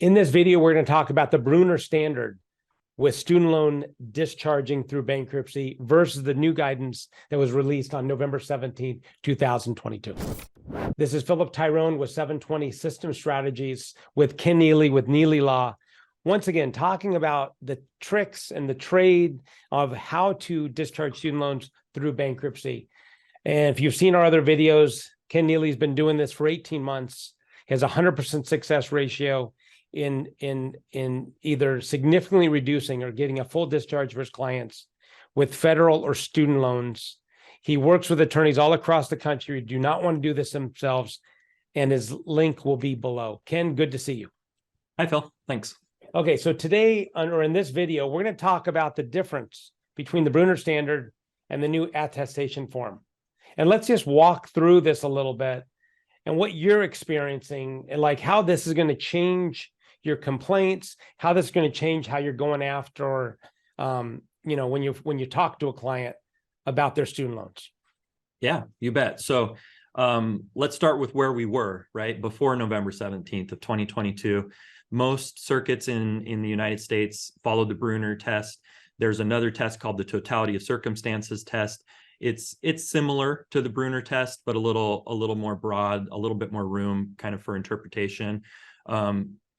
In this video, we're going to talk about the Brunner standard with student loan discharging through bankruptcy versus the new guidance that was released on November 17, 2022. This is Philip Tyrone with 720 System Strategies with Ken Neeley with Neeley Law. Once again, talking about the tricks and the trade of how to discharge student loans through bankruptcy. And if you've seen our other videos, Ken Neeley's been doing this for 18 months. He has a 100% success ratio in either significantly reducing or getting a full discharge for his clients with federal or student loans. He works with attorneys all across the country who do not want to do this themselves, and his link will be below. Ken, good to see you. Hi, Phil. Thanks. Okay, so today, or in this video, we're going to talk about the difference between the Brunner standard and the new attestation form. And let's just walk through this a little bit and what you're experiencing and like how this is going to change your complaints, how this is going to change how you're going after, when you talk to a client about their student loans. Yeah, you bet. So let's start with where we were, right? Before November 17th of 2022, most circuits in the United States followed the Brunner test. There's another test called the totality of circumstances test. It's similar to the Brunner test, but a little more broad, a little bit more room kind of for interpretation.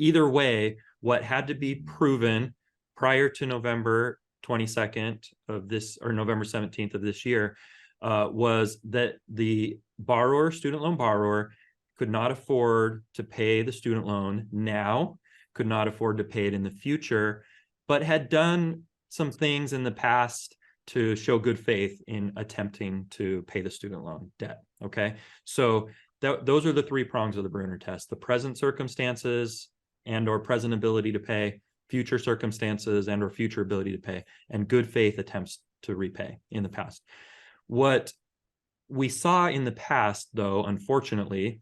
Either way, what had to be proven prior to November 22nd of this, or November 17th of this year, was that the borrower, student loan borrower, could not afford to pay the student loan now, could not afford to pay it in the future, but had done some things in the past to show good faith in attempting to pay the student loan debt. Okay, so those are the three prongs of the Brunner test: the present circumstances and or present ability to pay, future circumstances and or future ability to pay, and good faith attempts to repay in the past. What we saw in the past, though, unfortunately,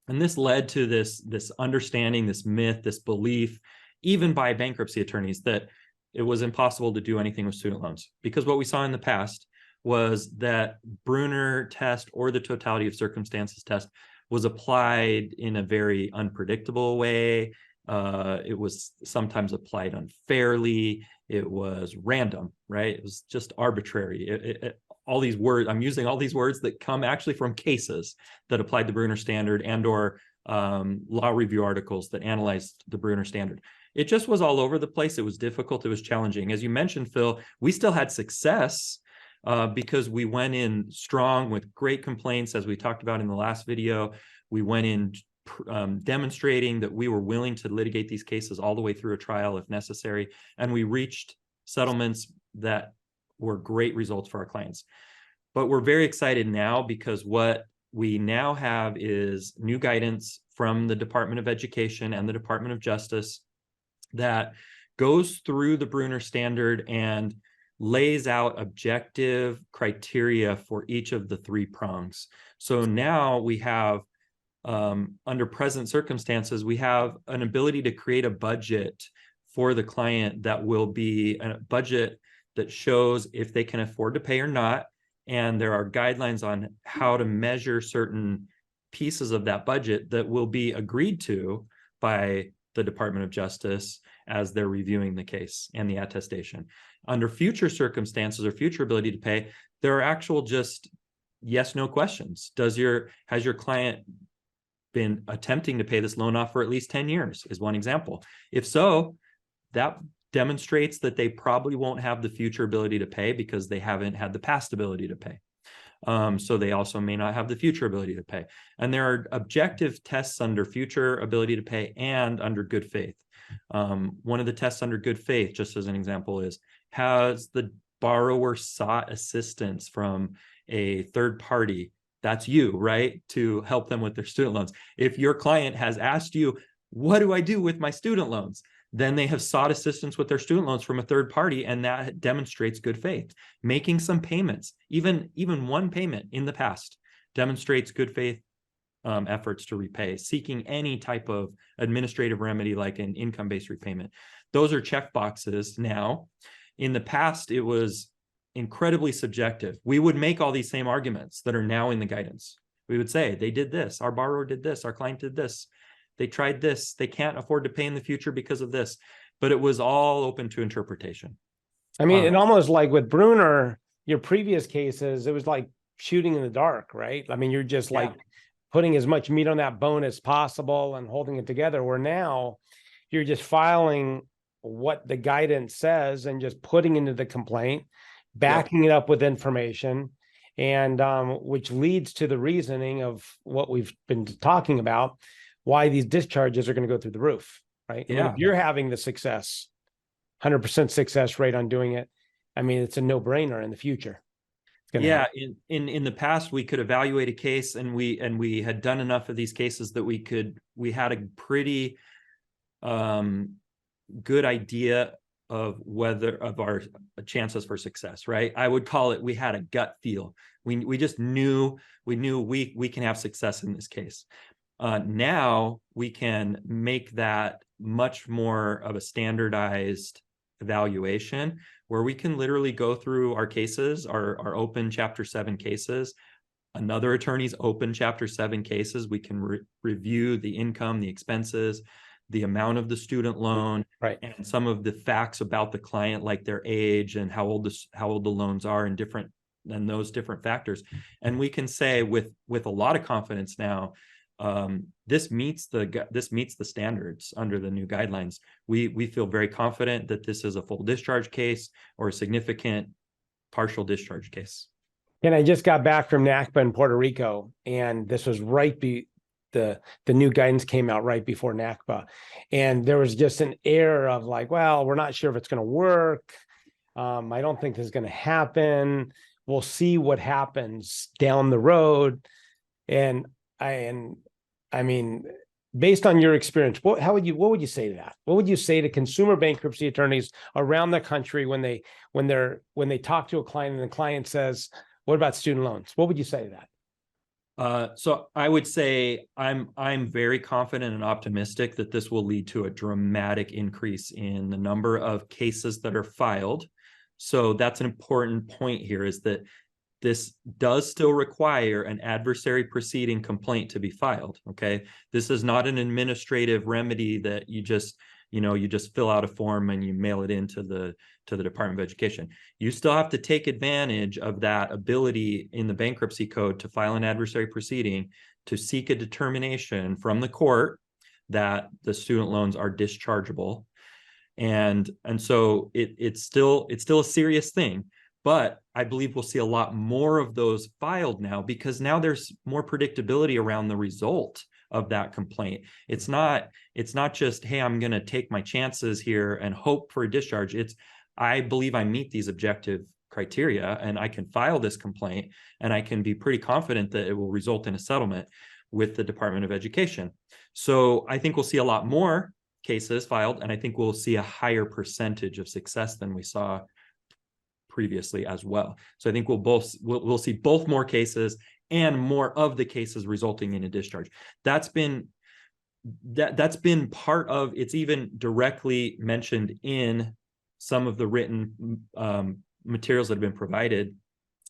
and this led to this understanding, this myth, this belief, even by bankruptcy attorneys, that it was impossible to do anything with student loans, because what we saw in the past was that Brunner test or the totality of circumstances test was applied in a very unpredictable way. It was sometimes applied unfairly. It was random, right? It was just arbitrary. All these words, I'm using all these words that come actually from cases that applied the Brunner standard and or law review articles that analyzed the Brunner standard. It just was all over the place. It was difficult. It was challenging. As you mentioned, Phil, we still had success because we went in strong with great complaints, as we talked about in the last video. We went in demonstrating that we were willing to litigate these cases all the way through a trial if necessary. And we reached settlements that were great results for our clients. But we're very excited now because what we now have is new guidance from the Department of Education and the Department of Justice that goes through the Brunner standard and lays out objective criteria for each of the three prongs. So now we have, under present circumstances, we have an ability to create a budget for the client that will be a budget that shows if they can afford to pay or not. And there are guidelines on how to measure certain pieces of that budget that will be agreed to by the Department of Justice as they're reviewing the case and the attestation. Under future circumstances or future ability to pay, there are actual just yes/no questions. Has your client been attempting to pay this loan off for at least 10 years is one example. If so, that demonstrates that they probably won't have the future ability to pay because they haven't had the past ability to pay. So they also may not have the future ability to pay. And there are objective tests under future ability to pay and under good faith. One of the tests under good faith, just as an example, is, has the borrower sought assistance from a third party? That's you, right? To help them with their student loans. If your client has asked you, what do I do with my student loans? Then they have sought assistance with their student loans from a third party, and that demonstrates good faith. Making some payments, even one payment in the past, demonstrates good faith efforts to repay. Seeking any type of administrative remedy like an income-based repayment. Those are check boxes now. In the past, it was incredibly subjective. We would make all these same arguments that are now in the guidance. We would say, they did this, our borrower did this, our client did this. They tried this. They can't afford to pay in the future because of this. But it was all open to interpretation. I mean, it almost like with Brunner, your previous cases, it was like shooting in the dark, right? I mean, you're just like putting as much meat on that bone as possible and holding it together, where now you're just filing what the guidance says and just putting into the complaint, backing it up with information, and which leads to the reasoning of what we've been talking about, why these discharges are going to go through the roof, right? I mean, if you're having the success, 100% success rate on doing it, I mean, it's a no-brainer in the future. In the past, we could evaluate a case, and we had done enough of these cases that we had a pretty good idea of our chances for success, right? I would call it, we had a gut feel. We just knew we can have success in this case. Now we can make that much more of a standardized evaluation, where we can literally go through our cases, our open Chapter 7 cases, another attorney's open Chapter 7 cases. We can review the income, the expenses, the amount of the student loan, right, and some of the facts about the client, like their age and how old the loans are, and those different factors. And we can say with a lot of confidence now, this meets the standards under the new guidelines. We feel very confident that this is a full discharge case or a significant partial discharge case. And I just got back from NACBA in Puerto Rico, and this was the new guidance came out right before NACBA, and there was just an air of like, well, we're not sure if it's going to work. I don't think this is going to happen. We'll see what happens down the road. And I mean, based on your experience, what would you say to that? What would you say to consumer bankruptcy attorneys around the country when they talk to a client and the client says, "What about student loans?" What would you say to that? So I would say I'm very confident and optimistic that this will lead to a dramatic increase in the number of cases that are filed. So that's an important point here, is that this does still require an adversary proceeding complaint to be filed. Okay, this is not an administrative remedy that you just fill out a form and you mail it into the Department of Education. You still have to take advantage of that ability in the bankruptcy code to file an adversary proceeding to seek a determination from the court that the student loans are dischargeable. And so it's still a serious thing. But I believe we'll see a lot more of those filed now, because now there's more predictability around the result of that complaint. It's not just, hey, I'm going to take my chances here and hope for a discharge. It's, I believe I meet these objective criteria and I can file this complaint, and I can be pretty confident that it will result in a settlement with the Department of Education. So I think we'll see a lot more cases filed, and I think we'll see a higher percentage of success than we saw previously as well. So I think we'll see both more cases and more of the cases resulting in a discharge. That's been part of, it's even directly mentioned in some of the written materials that have been provided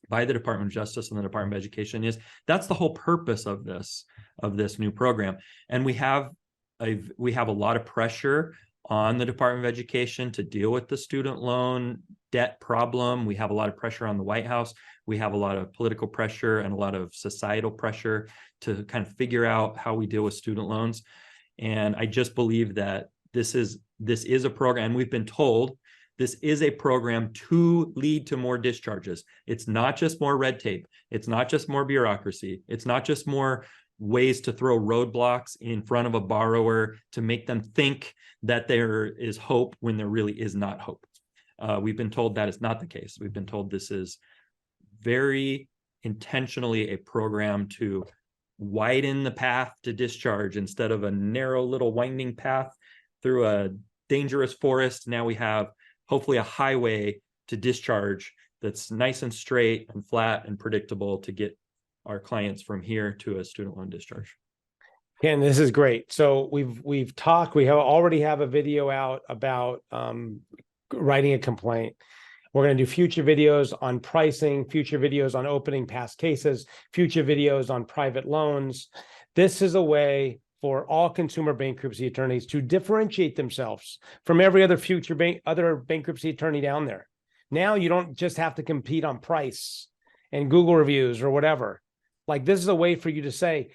by the Department of Justice and the Department of Education. Is that's the whole purpose of this new program. And we have a lot of pressure on the Department of Education to deal with the student loan debt problem. We have a lot of pressure on the White House. We have a lot of political pressure and a lot of societal pressure to kind of figure out how we deal with student loans. And I just believe that this is a program, we've been told this is a program to lead to more discharges. It's not just more red tape. It's not just more bureaucracy. It's not just more ways to throw roadblocks in front of a borrower to make them think that there is hope when there really is not hope. We've been told that is not the case. We've been told this is very intentionally a program to widen the path to discharge instead of a narrow little winding path through a dangerous forest. Now we have hopefully a highway to discharge that's nice and straight and flat and predictable to get our clients from here to a student loan discharge. Ken, this is great. So we've talked, already have a video out about writing a complaint. We're going to do future videos on pricing, future videos on opening past cases, future videos on private loans. This is a way for all consumer bankruptcy attorneys to differentiate themselves from every other other bankruptcy attorney down there. Now you don't just have to compete on price and Google reviews or whatever. Like, this is a way for you to say,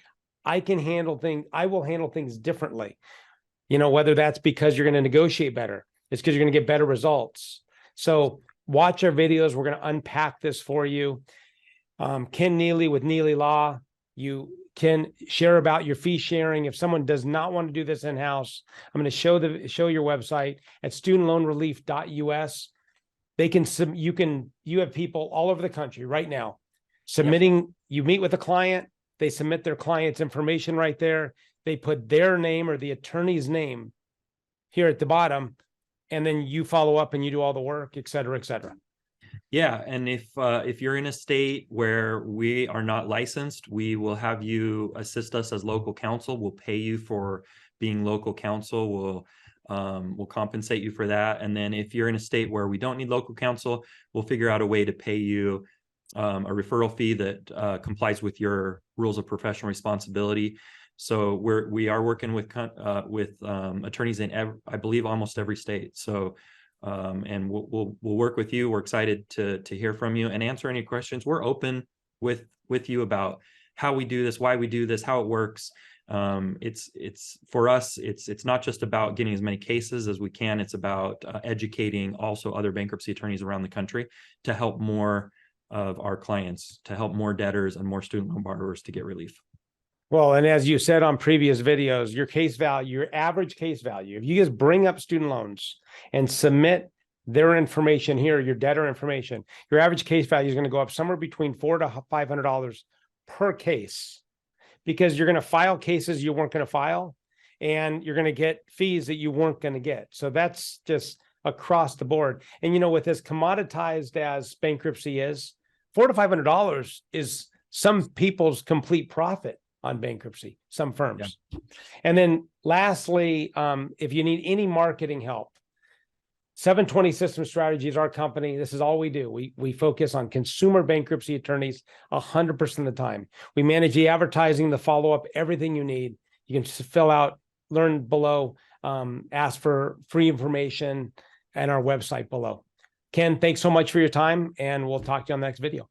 I will handle things differently. Whether that's because you're going to negotiate better, it's because you're going to get better results. So watch our videos. We're going to unpack this for you. Ken Neeley with Neeley Law. You can share about your fee sharing. If someone does not want to do this in-house, I'm going to show your website at studentloanrelief.us. You have people all over the country right now submitting. Yep. You meet with a client, they submit their client's information right there. They put their name or the attorney's name here at the bottom, and then you follow up and you do all the work, et cetera, et cetera. Yeah, and if you're in a state where we are not licensed, we will have you assist us as local counsel. We'll pay you for being local counsel. We'll compensate you for that. And then if you're in a state where we don't need local counsel, we'll figure out a way to pay you a referral fee that complies with your rules of professional responsibility. So we are working with attorneys in I believe almost every state. So and we'll work with you. We're excited to hear from you and answer any questions. We're open with you about how we do this, why we do this, how it works. It's for us, it's not just about getting as many cases as we can. It's about educating also other bankruptcy attorneys around the country to help more of our clients, to help more debtors and more student loan borrowers to get relief. Well, and as you said on previous videos, your case value, your average case value, if you just bring up student loans and submit their information here, your debtor information, your average case value is going to go up somewhere between $400 to $500 per case, because you're going to file cases you weren't going to file, and you're going to get fees that you weren't going to get. So that's just across the board. And with as commoditized as bankruptcy is, $400 to $500 is some people's complete profit on bankruptcy, some firms. Yeah. And then lastly, if you need any marketing help, 720 System Strategy is our company. This is all we do. We focus on consumer bankruptcy attorneys 100% of the time. We manage the advertising, the follow-up, everything you need. You can just fill out, learn below, ask for free information at our website below. Ken, thanks so much for your time, and we'll talk to you on the next video.